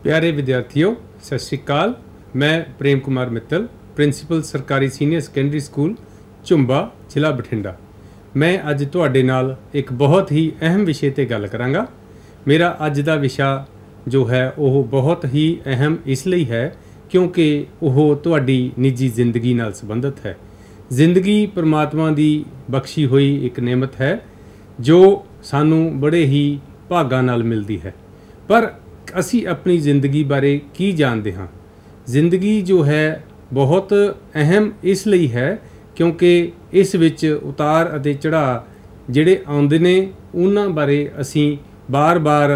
प्यारे विद्यार्थियों, सत श्री अकाल। मैं प्रेम कुमार मित्तल, प्रिंसीपल सरकारी सीनियर सैकेंडरी स्कूल झुंबा, जिला बठिंडा। मैं अज तुहाडे नाल एक बहुत ही अहम विषय ते गल करांगा। मेरा अज दा विषय जो है वह बहुत ही अहम इसलिए है क्योंकि वह तुहाडी निजी जिंदगी नाल संबंधित है। जिंदगी परमात्मा दी बख्शी हुई एक नेमत है जो सानू बड़े ही भागां नाल मिलती है। पर असी अपनी ज़िंदगी बारे की जानते हाँ? जिंदगी जो है बहुत अहम इसलिए है क्योंकि इस विच उतार अते चढ़ाव जिहड़े आउंदे ने उन्हां बारे असी बार बार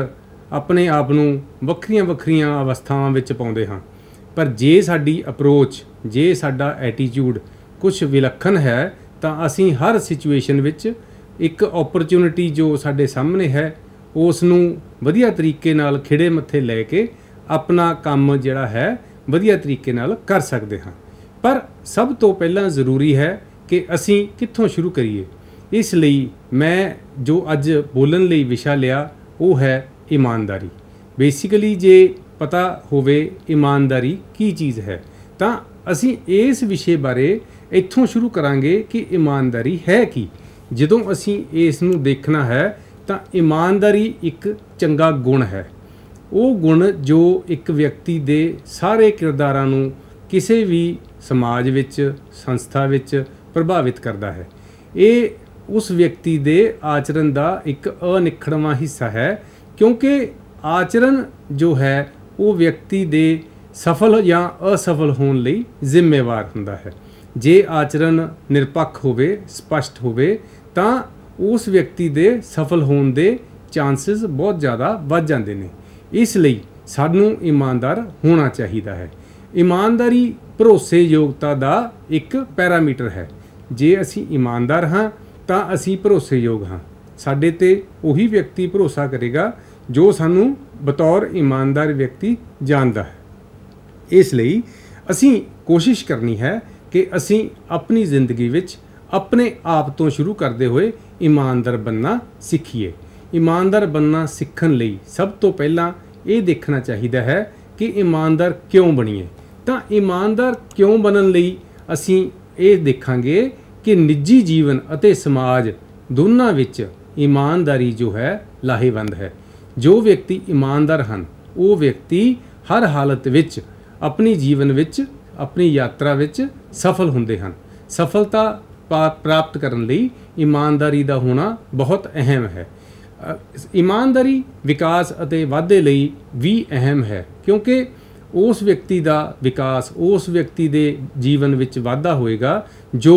अपने आप नूं वक्रियां वक्रियां अवस्थावां विच पाउंदे हाँ। पर जे साडी अप्रोच, जे साडा एटीट्यूड कुछ विलखण है तां असी हर सिचुएशन विच एक अपॉर्चुनिटी जो साडे सामने है उस नूं वधिया तरीके नाल खिड़े मत्थे लैके अपना काम जिहड़ा है वधिया तरीके नाल कर सकते हाँ। पर सब तो पहला ज़रूरी है कि असी कित्थों शुरू करिए। इसलिए मैं जो अज बोलण लई विषय लिया वो है ईमानदारी। बेसिकली जे पता होवे ईमानदारी की चीज़ है तां असी इस विषय बारे इत्थों शुरू करांगे कि ईमानदारी है की। जदों असी इस नूं देखना है ਤਾਂ ईमानदारी एक चंगा गुण है। वो गुण जो एक व्यक्ति दे सारे किरदारां नूं किसी भी समाज विच, संस्था विच प्रभावित करता है। ये उस व्यक्ति दे आचरण का एक अनिखड़वां हिस्सा है क्योंकि आचरण जो है वो व्यक्ति दे सफल या असफल होने लई जिम्मेवार हुंदा है। जे आचरण निरपक्ष होवे, स्पष्ट होवे तां उस व्यक्ति दे सफल होने दे चांसिस बहुत ज़्यादा बढ़ जाते हैं। इसलिए सानू ईमानदार होना चाहिए है। ईमानदारी भरोसेयोगता का एक पैरामीटर है। जे असी ईमानदार हाँ तो असी भरोसेयोग हाँ। साडे ते उही व्यक्ति भरोसा करेगा जो सानू बतौर ईमानदार व्यक्ति जानता है। इसलिए असी कोशिश करनी है कि असी अपनी जिंदगी विच अपने आप तो शुरू करते हुए ईमानदार बनना सीखिए। ईमानदार बनना सीखण लई सब तो पहला ये देखना चाहिए है कि ईमानदार क्यों बनीए। तो ईमानदार क्यों बनन लई असी ये देखांगे कि निजी जीवन अते समाज दोनों विच ईमानदारी जो है लाहेवंद है। जो व्यक्ति ईमानदार हैं वो व्यक्ति हर हालत विच अपनी जीवन विच, अपनी यात्रा विच सफल हुंदे हैं। सफलता प्राप्त करने लई ईमानदारी का होना बहुत अहम है। ईमानदारी विकास अते वाधे लई भी अहम है क्योंकि उस व्यक्ति का विकास, उस व्यक्ति के जीवन विच वाधा होएगा जो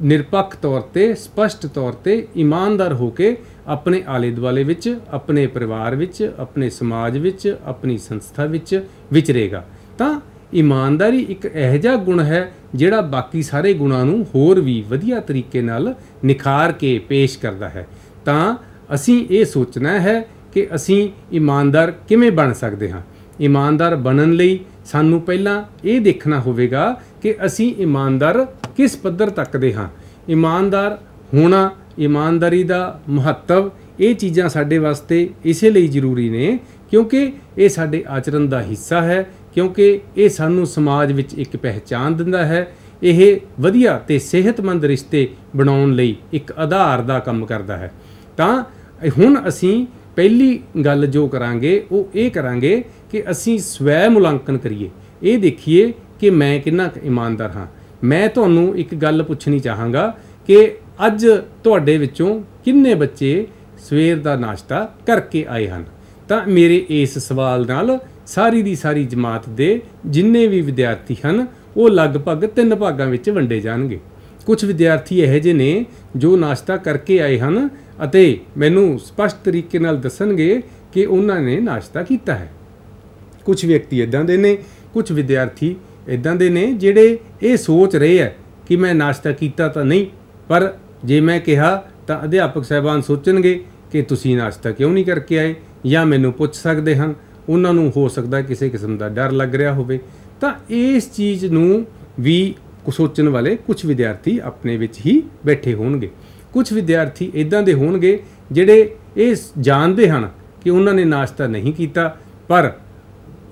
निरपक्ष तौर पर, स्पष्ट तौर पर ईमानदार होके अपने आले दुआले विच, अपने परिवार विच, अपने समाज विच, अपनी संस्था विच विचरेगा। तां ईमानदारी एक इहो जिहा गुण है जिहड़ा बाकी सारे गुणां नूं होर भी वधिया तरीके नाल निखार के पेश करता है। तां असीं ये सोचना है कि असीं ईमानदार किवें बन सकते हाँ। ईमानदार बनन लई सानू पहलां ये देखना होवेगा कि असीं ईमानदार किस पद्धर तक दे हाँ। ईमानदार होना, ईमानदारी का महत्व, ये चीज़ां साडे वास्ते इसे लई जरूरी ने क्योंकि ये साडे आचरण का हिस्सा है। क्योंकि ये सानू समाज विच एक पहचान दिंदा है। यह वधिया ते सेहतमंद रिश्ते बनाउण लई एक आधार का काम करता है। तां हुण असीं पहली गल जो करांगे वो ये करांगे कि असीं स्वै मुलांकन करिए। ये देखिए कि मैं कितना ईमानदार हाँ। मैं तुहानू एक गल पुछनी चाहांगा कि अज तुहाडे विचों किन्ने बच्चे सवेर का नाश्ता करके आए हैं। तां मेरे इस सवाल नाल सारी दी सारी जमात दे जिन्ने भी विद्यार्थी हैं वो लगभग 3 भागों में वंडे जाएंगे। कुछ विद्यार्थी यह जे ने जो नाश्ता करके आए हैं अते मैनू स्पष्ट तरीके नाल दसणगे कि उन्होंने नाश्ता किया है। कुछ व्यक्ति इदां दे ने, कुछ विद्यार्थी इदां दे ने जिहड़े ये सोच रहे हैं कि मैं नाश्ता किया तो नहीं, पर जे मैं कहा तो अध्यापक साहबान सोचणगे कि तुसीं नाश्ता क्यों नहीं करके आए, या मैनू पुछ सकते हैं। उन्होंने हो सकता किसी किस्म का डर लग रहा होवे। तो इस चीज़ नूं भी सोचण वाले कुछ विद्यार्थी अपने विच ही बैठे होणगे। कुछ विद्यार्थी इदां दे होणगे जिहड़े ये जानते हैं कि उन्होंने नाश्ता नहीं किया, पर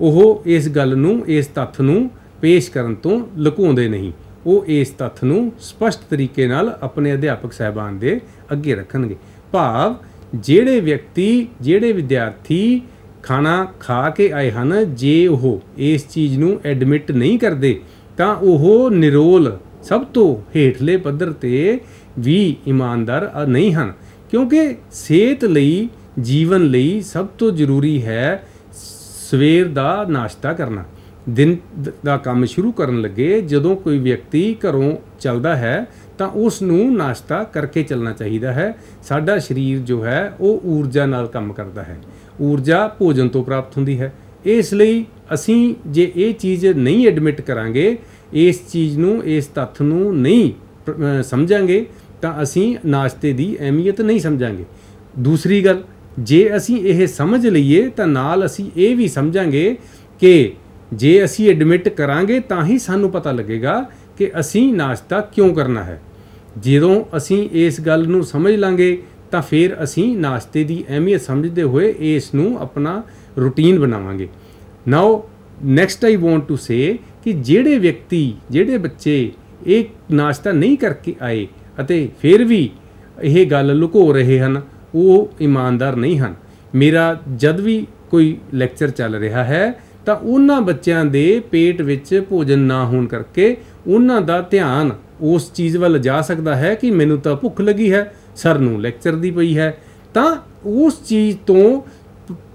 ਉਹ ਇਸ ਗੱਲ ਨੂੰ, ਇਸ ਤੱਥ ਨੂੰ ਪੇਸ਼ ਕਰਨ ਤੋਂ ਲੁਕਾਉਂਦੇ ਨਹੀਂ। ਉਹ ਇਸ ਤੱਥ ਨੂੰ ਸਪਸ਼ਟ ਤਰੀਕੇ ਨਾਲ ਆਪਣੇ ਅਧਿਆਪਕ ਸਾਹਿਬਾਨ ਦੇ ਅੱਗੇ ਰੱਖਣਗੇ। ਭਾਵ ਜਿਹੜੇ ਵਿਅਕਤੀ, ਜਿਹੜੇ ਵਿਦਿਆਰਥੀ ਖਾਣਾ ਖਾ ਕੇ ਆਏ ਹਨ, ਜੇ ਉਹ ਇਸ ਚੀਜ਼ ਨੂੰ ਐਡਮਿਟ ਨਹੀਂ ਕਰਦੇ ਤਾਂ ਉਹ ਨਿਰੋਲ, ਸਭ ਤੋਂ ਹੇਠਲੇ ਪੱਧਰ 'ਤੇ ਵੀ ਇਮਾਨਦਾਰ ਨਹੀਂ ਹਨ। ਕਿਉਂਕਿ ਸਿਹਤ ਲਈ, ਜੀਵਨ ਲਈ ਸਭ ਤੋਂ ਜ਼ਰੂਰੀ ਹੈ ਸਵੇਰ ਦਾ ਨਾਸ਼ਤਾ ਕਰਨਾ। ਦਿਨ ਦਾ ਕੰਮ ਸ਼ੁਰੂ ਕਰਨ ਲੱਗੇ ਜਦੋਂ ਕੋਈ ਵਿਅਕਤੀ ਘਰੋਂ ਚੱਲਦਾ ਹੈ ਤਾਂ ਉਸ ਨੂੰ ਨਾਸ਼ਤਾ ਕਰਕੇ ਚੱਲਣਾ ਚਾਹੀਦਾ ਹੈ। ਸਾਡਾ ਸਰੀਰ ਜੋ ਹੈ ਉਹ ਊਰਜਾ ਨਾਲ ਕੰਮ ਕਰਦਾ ਹੈ। ਊਰਜਾ ਭੋਜਨ ਤੋਂ ਪ੍ਰਾਪਤ ਹੁੰਦੀ ਹੈ। ਇਸ ਲਈ ਅਸੀਂ ਜੇ ਇਹ ਚੀਜ਼ ਨਹੀਂ ਐਡਮਿਟ ਕਰਾਂਗੇ, ਇਸ ਚੀਜ਼ ਨੂੰ, ਇਸ ਤੱਥ ਨੂੰ ਨਹੀਂ ਸਮਝਾਂਗੇ ਤਾਂ ਅਸੀਂ ਨਾਸ਼ਤੇ ਦੀ ਅਹਿਮੀਅਤ ਨਹੀਂ ਸਮਝਾਂਗੇ। ਦੂਸਰੀ ਗੱਲ, ਜੇ ਅਸੀਂ ਇਹ ਸਮਝ ਲਈਏ ਤਾਂ ਨਾਲ ਅਸੀਂ ਇਹ ਵੀ ਸਮਝਾਂਗੇ ਕਿ ਜੇ ਅਸੀਂ ਐਡਮਿਟ ਕਰਾਂਗੇ ਤਾਂ ਹੀ ਸਾਨੂੰ ਪਤਾ ਲੱਗੇਗਾ ਕਿ ਅਸੀਂ ਨਾਸ਼ਤਾ ਕਿਉਂ ਕਰਨਾ ਹੈ। ਜਦੋਂ ਅਸੀਂ ਇਸ ਗੱਲ ਨੂੰ ਸਮਝ ਲਾਂਗੇ ਤਾਂ ਫਿਰ ਅਸੀਂ ਨਾਸ਼ਤੇ ਦੀ ਅਹਿਮੀਅਤ ਸਮਝਦੇ ਹੋਏ ਇਸ ਨੂੰ ਆਪਣਾ ਰੂਟੀਨ ਬਣਾਵਾਂਗੇ। Now next I want to say ਕਿ ਜਿਹੜੇ ਵਿਅਕਤੀ, ਜਿਹੜੇ ਬੱਚੇ ਇਹ ਨਾਸ਼ਤਾ ਨਹੀਂ ਕਰਕੇ ਆਏ ਅਤੇ ਫਿਰ ਵੀ ਇਹ ਗੱਲ ਲੁਕੋ ਰਹੇ ਹਨ, ਉਹ ਇਮਾਨਦਾਰ ਨਹੀਂ ਹਨ। ਮੇਰਾ ਜਦ ਵੀ ਕੋਈ ਲੈਕਚਰ ਚੱਲ ਰਿਹਾ ਹੈ ਤਾਂ ਉਹਨਾਂ ਬੱਚਿਆਂ ਦੇ ਪੇਟ ਵਿੱਚ ਭੋਜਨ ਨਾ ਹੋਣ ਕਰਕੇ ਉਹਨਾਂ ਦਾ ਧਿਆਨ ਉਸ ਚੀਜ਼ ਵੱਲ ਜਾ ਸਕਦਾ ਹੈ ਕਿ ਮੈਨੂੰ ਤਾਂ ਭੁੱਖ ਲੱਗੀ ਹੈ, ਸਰ ਨੂੰ ਲੈਕਚਰ ਦੀ ਪਈ ਹੈ, ਤਾਂ ਉਸ ਚੀਜ਼ ਤੋਂ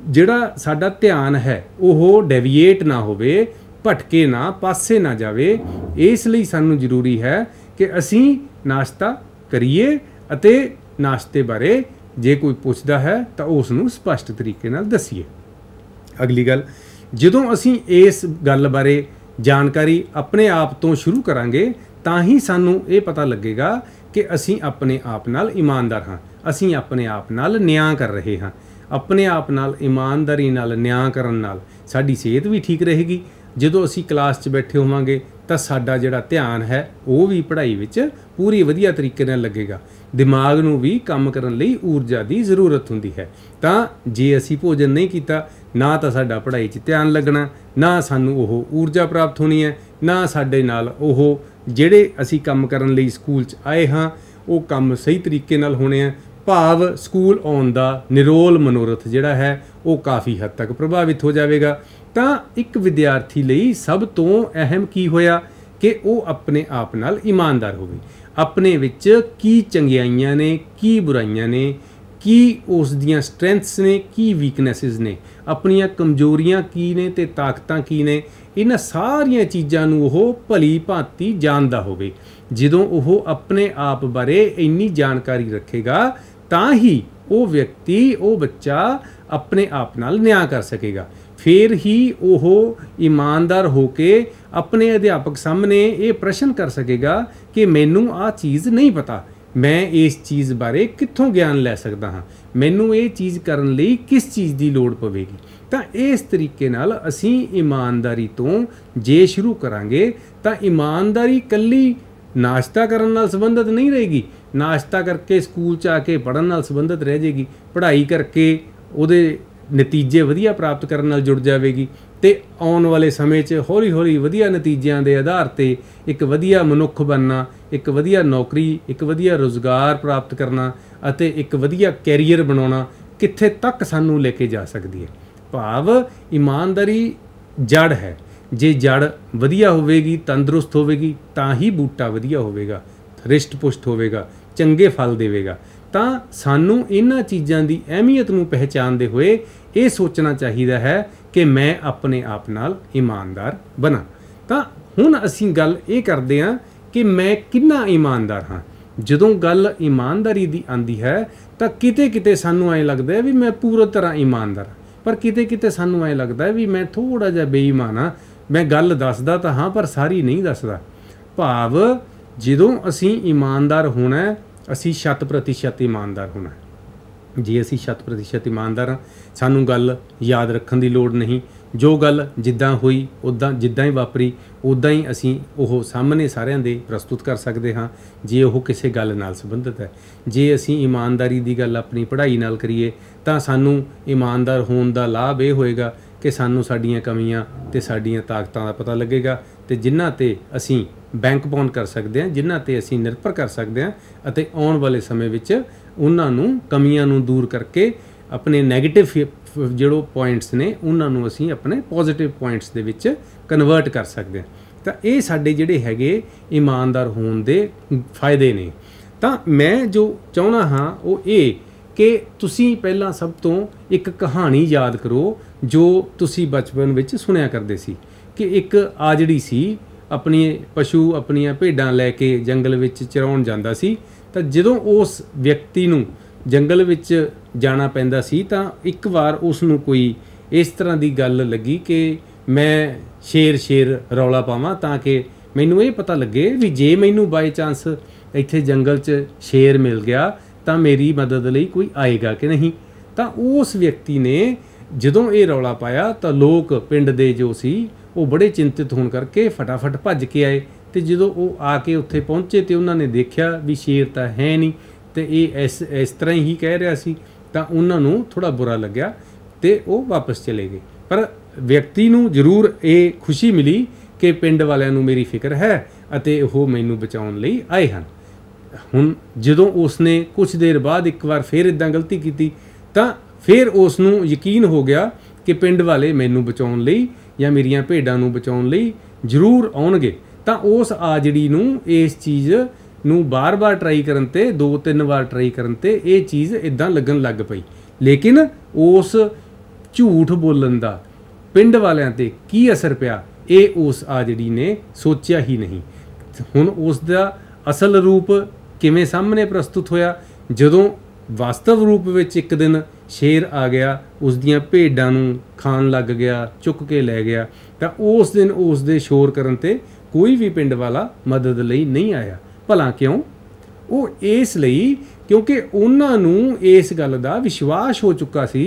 ਜਿਹੜਾ ਸਾਡਾ ਧਿਆਨ ਹੈ ਉਹ ਡੈਵੀਏਟ ਨਾ ਹੋਵੇ, ਭਟਕੇ ਨਾ, ਪਾਸੇ ਨਾ ਜਾਵੇ। ਇਸ ਲਈ ਸਾਨੂੰ ਜ਼ਰੂਰੀ ਹੈ ਕਿ ਅਸੀਂ ਨਾਸ਼ਤਾ ਕਰੀਏ ਅਤੇ ਨਾਸ਼ਤੇ ਬਾਰੇ ਜੇ ਕੋਈ ਪੁੱਛਦਾ ਹੈ ਤਾਂ ਉਸ ਨੂੰ ਸਪਸ਼ਟ ਤਰੀਕੇ ਨਾਲ ਦੱਸੀਏ। ਅਗਲੀ ਗੱਲ, ਜਦੋਂ ਅਸੀਂ ਇਸ ਗੱਲ ਬਾਰੇ ਜਾਣਕਾਰੀ ਆਪਣੇ ਆਪ ਤੋਂ ਸ਼ੁਰੂ ਕਰਾਂਗੇ ਤਾਂ ਹੀ ਸਾਨੂੰ ਇਹ ਪਤਾ ਲੱਗੇਗਾ ਕਿ ਅਸੀਂ ਆਪਣੇ ਆਪ ਨਾਲ ਇਮਾਨਦਾਰ ਹਾਂ, ਅਸੀਂ ਆਪਣੇ ਆਪ ਨਾਲ ਨਿਆਂ ਕਰ ਰਹੇ ਹਾਂ। ਆਪਣੇ ਆਪ ਨਾਲ ਇਮਾਨਦਾਰੀ ਨਾਲ ਨਿਆਂ ਕਰਨ ਨਾਲ ਸਾਡੀ ਸਿਹਤ ਵੀ ਠੀਕ ਰਹੇਗੀ। ਜਦੋਂ ਅਸੀਂ ਕਲਾਸ 'ਚ ਬੈਠੇ ਹੋਵਾਂਗੇ ਤਾਂ ਸਾਡਾ ਜਿਹੜਾ ਧਿਆਨ ਹੈ ਉਹ ਵੀ ਪੜ੍ਹਾਈ ਵਿੱਚ ਪੂਰੀ ਵਧੀਆ ਤਰੀਕੇ ਨਾਲ ਲੱਗੇਗਾ। ਦਿਮਾਗ ਨੂੰ ਵੀ ਕੰਮ ਕਰਨ ਲਈ ਊਰਜਾ ਦੀ ਜ਼ਰੂਰਤ ਹੁੰਦੀ ਹੈ। ਤਾਂ ਜੇ ਅਸੀਂ ਭੋਜਨ ਨਹੀਂ ਕੀਤਾ, ਨਾ ਤਾਂ ਸਾਡਾ ਪੜ੍ਹਾਈ 'ਚ ਧਿਆਨ ਲੱਗਣਾ, ਨਾ ਸਾਨੂੰ ਉਹ ਊਰਜਾ ਪ੍ਰਾਪਤ ਹੋਣੀ ਹੈ, ਨਾ ਸਾਡੇ ਨਾਲ ਉਹ ਜਿਹੜੇ ਅਸੀਂ ਕੰਮ ਕਰਨ ਲਈ ਸਕੂਲ 'ਚ ਆਏ ਹਾਂ ਉਹ ਕੰਮ ਸਹੀ ਤਰੀਕੇ ਨਾਲ ਹੋਣੇ ਆ। ਭਾਵ ਸਕੂਲ ਆਉਣ ਦਾ ਨਿਰੋਲ ਮਨੋਰਥ ਜਿਹੜਾ ਹੈ ਉਹ ਕਾਫੀ ਹੱਦ ਤੱਕ ਪ੍ਰਭਾਵਿਤ ਹੋ ਜਾਵੇਗਾ। ਤਾਂ ਇੱਕ ਵਿਦਿਆਰਥੀ ਲਈ ਸਭ ਤੋਂ ਅਹਿਮ ਕੀ ਹੋਇਆ ਕਿ ਉਹ ਆਪਣੇ ਆਪ ਨਾਲ ਇਮਾਨਦਾਰ ਹੋਵੇ। ਆਪਣੇ ਵਿੱਚ ਕੀ ਚੰਗਿਆਈਆਂ ਨੇ, ਕੀ ਬੁਰਾਈਆਂ ਨੇ, ਕੀ ਉਸ ਦੀਆਂ ਸਟਰੈਂਥਸ ਨੇ, ਕੀ ਵੀਕਨੈਸਿਸ ਨੇ, ਆਪਣੀਆਂ ਕਮਜ਼ੋਰੀਆਂ ਕੀ ਨੇ ਤੇ ਤਾਕਤਾਂ ਕੀ ਨੇ, ਇਹਨਾਂ ਸਾਰੀਆਂ ਚੀਜ਼ਾਂ ਨੂੰ ਉਹ ਭਲੀ ਭਾਂਤੀ ਜਾਣਦਾ ਹੋਵੇ। ਜਦੋਂ ਉਹ ਆਪਣੇ ਆਪ ਬਾਰੇ ਇੰਨੀ ਜਾਣਕਾਰੀ ਰੱਖੇਗਾ ਤਾਂ ਹੀ ਉਹ ਵਿਅਕਤੀ, ਉਹ ਬੱਚਾ ਆਪਣੇ ਆਪ ਨਾਲ ਨਿਆਂ ਕਰ ਸਕੇਗਾ। ਫਿਰ ਹੀ ਉਹ ਇਮਾਨਦਾਰ ਹੋ ਕੇ ਆਪਣੇ ਅਧਿਆਪਕ ਸਾਹਮਣੇ ਇਹ ਪ੍ਰਸ਼ਨ ਕਰ ਸਕੇਗਾ ਕਿ ਮੈਨੂੰ ਆਹ ਚੀਜ਼ ਨਹੀਂ ਪਤਾ, ਮੈਂ ਇਸ ਚੀਜ਼ ਬਾਰੇ ਕਿੱਥੋਂ ਗਿਆਨ ਲੈ ਸਕਦਾ ਹਾਂ, ਮੈਨੂੰ ਇਹ ਚੀਜ਼ ਕਰਨ ਲਈ ਕਿਸ ਚੀਜ਼ ਦੀ ਲੋੜ ਪਵੇਗੀ। ਤਾਂ ਇਸ ਤਰੀਕੇ ਨਾਲ ਅਸੀਂ ਇਮਾਨਦਾਰੀ ਤੋਂ ਜੇ ਸ਼ੁਰੂ ਕਰਾਂਗੇ ਤਾਂ ਇਮਾਨਦਾਰੀ ਇਕੱਲੀ ਨਾਸ਼ਤਾ ਕਰਨ ਨਾਲ ਸੰਬੰਧਿਤ ਨਹੀਂ ਰਹੇਗੀ, ਨਾਸ਼ਤਾ ਕਰਕੇ ਸਕੂਲ 'ਚ ਆ ਕੇ ਪੜ੍ਹਨ ਨਾਲ ਸੰਬੰਧਿਤ ਰਹਿ ਜਾਏਗੀ, ਪੜ੍ਹਾਈ ਕਰਕੇ ਉਹਦੇ ਨਤੀਜੇ ਵਧੀਆ ਪ੍ਰਾਪਤ ਕਰਨ ਨਾਲ ਜੁੜ ਜਾਵੇਗੀ ਤੇ ਆਉਣ ਵਾਲੇ ਸਮੇਂ 'ਚ ਹੌਲੀ ਹੌਲੀ ਵਧੀਆ ਨਤੀਜਿਆਂ ਦੇ ਆਧਾਰ 'ਤੇ ਇੱਕ ਵਧੀਆ ਮਨੁੱਖ ਬਣਨਾ, ਇੱਕ ਵਧੀਆ ਨੌਕਰੀ, ਇੱਕ ਵਧੀਆ ਰੁਜ਼ਗਾਰ ਪ੍ਰਾਪਤ ਕਰਨਾ ਅਤੇ ਇੱਕ ਵਧੀਆ ਕੈਰੀਅਰ ਬਣਾਉਣਾ ਕਿੱਥੇ ਤੱਕ ਸਾਨੂੰ ਲੈ ਕੇ ਜਾ ਸਕਦੀ ਹੈ। ਭਾਵ ਇਮਾਨਦਾਰੀ ਜੜ ਹੈ। ਜੇ ਜੜ ਵਧੀਆ ਹੋਵੇਗੀ, ਤੰਦਰੁਸਤ ਹੋਵੇਗੀ ਤਾਂ ਹੀ ਬੂਟਾ ਵਧੀਆ ਹੋਵੇਗਾ, ਰਿਸ਼ਟ ਪੁਸ਼ਟ ਹੋਵੇਗਾ, ਚੰਗੇ ਫਲ ਦੇਵੇਗਾ। ਤਾਂ ਸਾਨੂੰ ਇਹਨਾਂ ਚੀਜ਼ਾਂ ਦੀ ਅਹਿਮੀਅਤ ਨੂੰ ਪਹਿਚਾਣਦੇ ਹੋਏ ਇਹ ਸੋਚਣਾ ਚਾਹੀਦਾ ਹੈ ਕਿ ਮੈਂ ਆਪਣੇ ਆਪ ਨਾਲ ਇਮਾਨਦਾਰ ਬਣਾ। ਤਾਂ ਹੁਣ ਅਸੀਂ ਗੱਲ ਇਹ ਕਰਦੇ ਹਾਂ ਕਿ ਮੈਂ ਕਿੰਨਾ ਇਮਾਨਦਾਰ ਹਾਂ। ਜਦੋਂ ਗੱਲ ਇਮਾਨਦਾਰੀ ਦੀ ਆਉਂਦੀ ਹੈ ਤਾਂ ਕਿਤੇ ਕਿਤੇ ਸਾਨੂੰ ਐਂ ਲੱਗਦਾ ਹੈ ਵੀ ਮੈਂ ਪੂਰੀ ਤਰ੍ਹਾਂ ਇਮਾਨਦਾਰ, ਪਰ ਕਿਤੇ ਕਿਤੇ ਸਾਨੂੰ ਐਂ ਲੱਗਦਾ ਹੈ ਵੀ ਮੈਂ ਥੋੜ੍ਹਾ ਜਿਹਾ ਬੇਈਮਾਨ ਹਾਂ। ਮੈਂ ਗੱਲ ਦੱਸਦਾ ਤਾਂ ਹਾਂ ਪਰ ਸਾਰੀ ਨਹੀਂ ਦੱਸਦਾ। ਭਾਵ ਜਦੋਂ ਅਸੀਂ ਇਮਾਨਦਾਰ ਹੋਣਾ, ਅਸੀਂ 100% ਇਮਾਨਦਾਰ ਹੋਣਾ। ਜੇ ਅਸੀਂ 100% ਇਮਾਨਦਾਰ ਹਾਂ, ਸਾਨੂੰ ਗੱਲ ਯਾਦ ਰੱਖਣ ਦੀ ਲੋੜ ਨਹੀਂ। ਜੋ ਗੱਲ ਜਿੱਦਾਂ ਹੋਈ ਉੱਦਾਂ, ਜਿੱਦਾਂ ਹੀ ਵਾਪਰੀ ਉੱਦਾਂ ਹੀ ਅਸੀਂ ਉਹ ਸਾਹਮਣੇ ਸਾਰਿਆਂ ਦੇ ਪ੍ਰਸਤੁਤ ਕਰ ਸਕਦੇ ਹਾਂ ਜੇ ਉਹ ਕਿਸੇ ਗੱਲ ਨਾਲ ਸੰਬੰਧਿਤ ਹੈ। ਜੇ ਅਸੀਂ ਇਮਾਨਦਾਰੀ ਦੀ ਗੱਲ ਆਪਣੀ ਪੜ੍ਹਾਈ ਨਾਲ ਕਰੀਏ ਤਾਂ ਸਾਨੂੰ ਇਮਾਨਦਾਰ ਹੋਣ ਦਾ ਲਾਭ ਇਹ ਹੋਏਗਾ कि सानू साडीਆਂ कमियां ते साडीਆਂ ताकतां दा पता लगेगा ते जिन्हां ते असीं बैंक पाउन कर सकते हैं, जिन्हां ते असीं निर्भर कर सकते हैं अते आउण वाले समय विच उन्हां नूं कमियां नूं दूर करके अपने नैगेटिव जो पॉइंट्स ने उन्हां नूं असीं अपने positive points they which convert कर सकते हैं। तो ये साडे जिहड़े हैगे ईमानदार होण दे फायदे ने। तो मैं जो चाहुंदा हाँ वो ये कि तुसीं पहलां सब तो एक कहानी याद करो जो तुसीं बचपन विच सुनिया करदे सी कि एक आजड़ी सी अपनी पशु अपनियां भेडां लैके जंगल विच चराउण जांदा सी। तो जदों उस व्यक्ति नूं जंगल विच जाना पैंदा सी तां एक वार उसनूं कोई इस तरह की गल लगी कि मैं शेर रौला पावां ताकि मैनूं ये पता लगे भी जे मैनूं बाई चांस इत्थे जंगल च शेर मिल गया तो मेरी मदद लई कोई आएगा कि नहीं। तो उस व्यक्ति ने जदों ये रौला पाया तो लोग पिंड दे जो सी वो बड़े चिंतित होने करके फटाफट भज के आए। तो जदों वो आके उत्थे पहुँचे तो उन्होंने देखा भी शेर तो है नहीं, तो ये इस तरह ही कह रहा सी। तो उन्होंने थोड़ा बुरा लग्या तो वो वापस चले गए। पर व्यक्ति नूं जरूर ये खुशी मिली कि पिंड वालियां नूं मेरी फिक्र है अते वो मैनूं बचाउण लई आए हन। हुण जदों उसने कुछ देर बाद एक बार फिर इदां गलती की तो फिर उसनूं यकीन हो गया कि पिंड वाले मैनूं बचाउण लई या मेरियां भेडां नूं बचाउण लई जरूर आउणगे। तो उस आजड़ी नूं इस चीज़ नूं बार-बार ट्राई करन ते 2-3 बार ट्राई करन ते ये चीज़ इदां लगन लग पई। लेकिन उस झूठ बोलन दा पिंड वालियां ते की असर पिया ये उस आजड़ी ने सोचिया ही नहीं। हुण उसका असल रूप किवें सामने प्रस्तुत होया जदों वास्तव रूप विच एक दिन शेर आ गया उसदियां भेडां नूं खान लग गया चुक के लै गया। तो उस दिन उसदे शोर करन ते कोई भी पिंड वाला मदद लई नहीं आया। भला क्यों? वो इस लई क्योंकि उन्हां नूं इस गल दा विश्वास हो चुका सी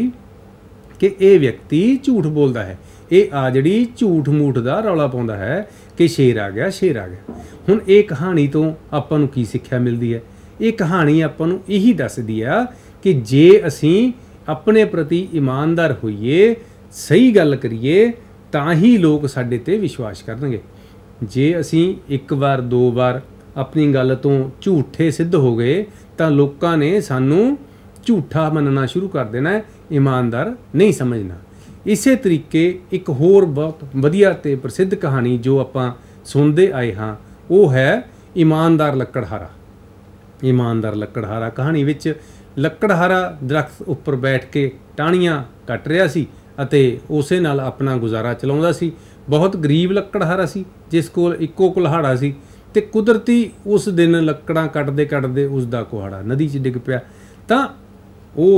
कि ये व्यक्ति झूठ बोलता है, ये आजड़ी झूठ मूठ का रौला पाउंदा है कि शेर आ गया शेर आ गया। हुण ये कहानी तो आपां नूं की सिक्ख्या मिलती है? ये कहानी आपां नूं यही दसदी आ कि जे असीं अपने प्रति ईमानदार होइए सही गल करिए तां ही लोग साडे ते विश्वास करनगे। जे असीं एक बार 2 बार अपनी गल तो झूठे सिद्ध हो गए तो लोकां ने सानूं झूठा मनना शुरू कर देना है, ईमानदार नहीं समझना। इसे तरीके एक होर बहुत वधिया ते प्रसिद्ध कहानी जो आपां सुनते आए हाँ वो है ईमानदार लकड़हारा। ईमानदार लकड़हारा कहानी विच लकड़हारा दरख्त उपर बैठ के टाहणियां कट रहा सी अते उसे नाल अपना गुजारा चलाउंदा सी। बहुत गरीब लकड़हारा सी जिस कोल इक्को कुल्हाड़ा सी ते कुदरती उस दिन लकड़ां कटदे कटदे उसदा कुहाड़ा नदी च डिग पिया। तां वो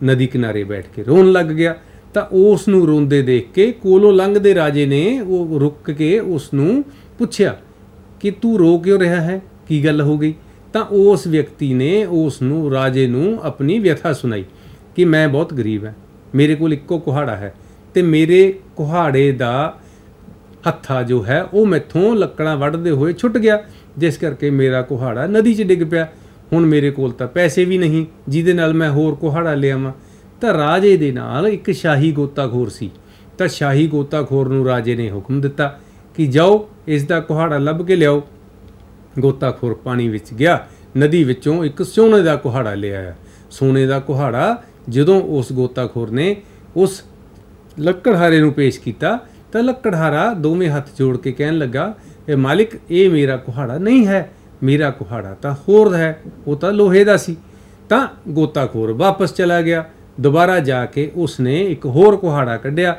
नदी किनारे बैठ के रोन लग गया। तो उसनूं रोंदे देख के कोलों लंघदे राजे ने वो रुक के उसनूं पुछया कि तू रो क्यों रहा है, की गल हो गई। तो उस व्यक्ति ने उसनूं राजे नूं अपनी व्यथा सुनाई कि मैं बहुत गरीब है, मेरे कोल इक्को कुहाड़ा है ते मेरे कुहाड़े दा हत्था जो है वो मैथों लकड़ां वढ़दे होए छुट गया जिस करके मेरा कुहाड़ा नदी च डिग पिया। हुण मेरे कोल तां पैसे भी नहीं जिहदे नाल मैं होर कुहाड़ा ले आवां। तो राजे दे नाल एक शाही गोताखोर सी। तो शाही गोताखोर नूं राजे ने हुक्म दिता कि जाओ इसदा कुहाड़ा लभ के लियाओ। गोताखोर पानी विच गया, नदी विचों एक सोने का कुहाड़ा ले आया। सोने का कुहाड़ा जदों उस गोताखोर ने उस लकड़हारे नूं पेश किया तो लकड़हारा दोवें हथ जोड़ के कहन लगा ए मालिक ये मेरा कुहाड़ा नहीं है, मेरा कुहाड़ा तो होर है, वो तो लोहे का सी। तो गोताखोर वापस चला गया। दोबारा जाके उसने एक होर कुहाड़ा कढ़िया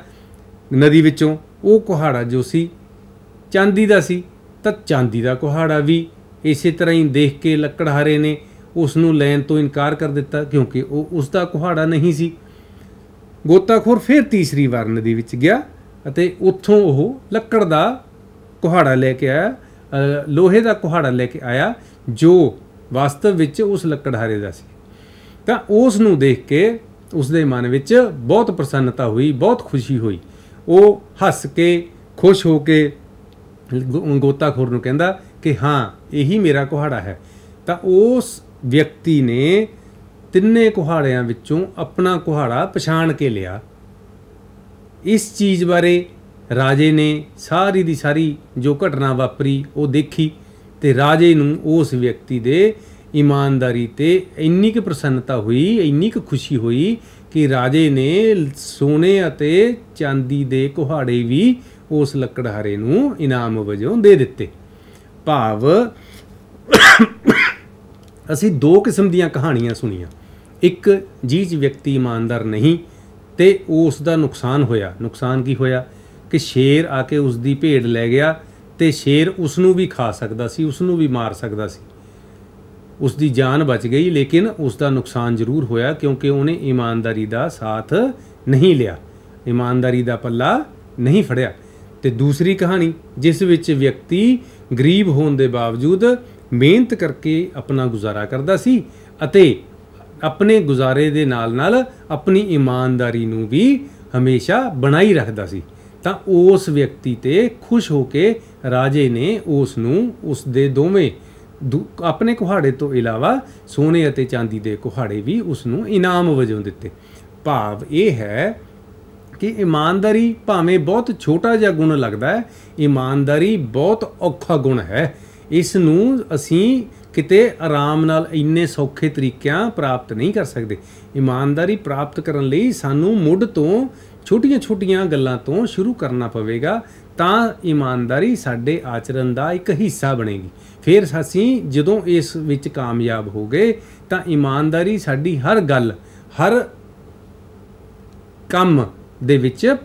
नदी विचों। वो कुहाड़ा जो सी चांदी का सी। तो चांदी का कुहाड़ा भी इस तरह ही देख के लकड़हारे ने उसनूं लैन तो इनकार कर दिता क्योंकि वो उसका कुहाड़ा नहीं सी। गोताखोर फिर तीसरी बार नदी विच गया अते उत्थों वो लकड़ का कुहाड़ा लेके आया, लोहे का कुहाड़ा लेके आया जो वास्तव विच उस लकड़हारे का सी। तो उसनूं देख के उसदे मन विच बहुत प्रसन्नता हुई, बहुत खुशी हुई। वो हस के खुश हो के गोताखोर नूं कहंदा कि हाँ यही मेरा कुहाड़ा है। तो उस व्यक्ति ने तिन्ने कुहाड़ियां विचों अपना कुहाड़ा पछाण के लिया। इस चीज़ बारे राजे ने सारी दी सारी जो घटना वापरी वो देखी तो राजे नूं उस व्यक्ति दे ईमानदारी ते इन्नी क प्रसन्नता हुई, इन्नी क खुशी हुई कि राजे ने सोने अते चांदी दे कुहाड़े भी उस लकड़हारे नूं इनाम वजों दे दिते। भाव असी दो किस्म दीयां कहानियां सुनियां। एक जिस व्यक्ति ईमानदार नहीं ते उसका नुकसान होया। नुकसान की होया कि शेर आके उसकी भेड़ लै गया तो शेर उसनूं भी खा सकता सी, उसनूं भी मार सकता सी, उसकी जान बच गई, लेकिन उसका नुकसान जरूर होया क्योंकि उन्हें ईमानदारी का साथ नहीं लिया, ईमानदारी का पल्ला नहीं फड़िया। तो दूसरी कहानी जिस विच व्यक्ति गरीब होने के बावजूद मेहनत करके अपना गुजारा करता सी अते अपने गुजारे दे नाल अपनी ईमानदारी नूं भी हमेशा बनाई रखता सी, तां उस व्यक्ति ते खुश होके राजे ने उसनूं उसदे दोवें अपने कुहाड़े तो इलावा सोने अते चांदी दे कुहाड़े भी उसनूं इनाम वजों दिते। भाव यह है कि ईमानदारी भावें बहुत छोटा जिहा गुण लगदा है, ईमानदारी बहुत औखा गुण है। इस नूं असीं किते आराम नाल इन्ने सौखे तरीकिਆਂ प्राप्त नहीं कर सकते। ईमानदारी प्राप्त करन लई सानूं मुੱਢ ਤੋਂ छोटियां गल्लां ਤੋਂ शुरू करना पवेगा, ਤਾਂ ईमानदारी साडे आचरण ਦਾ ਇੱਕ ਹਿੱਸਾ ਬਣੇਗੀ। ਫਿਰ ਅਸੀਂ ਜਦੋਂ ਇਸ ਵਿੱਚ ਕਾਮਯਾਬ ਹੋ ਗਏ ਤਾਂ ईमानदारी ਸਾਡੀ ਹਰ ਗੱਲ ਹਰ ਕੰਮ ਦੇ ਵਿੱਚ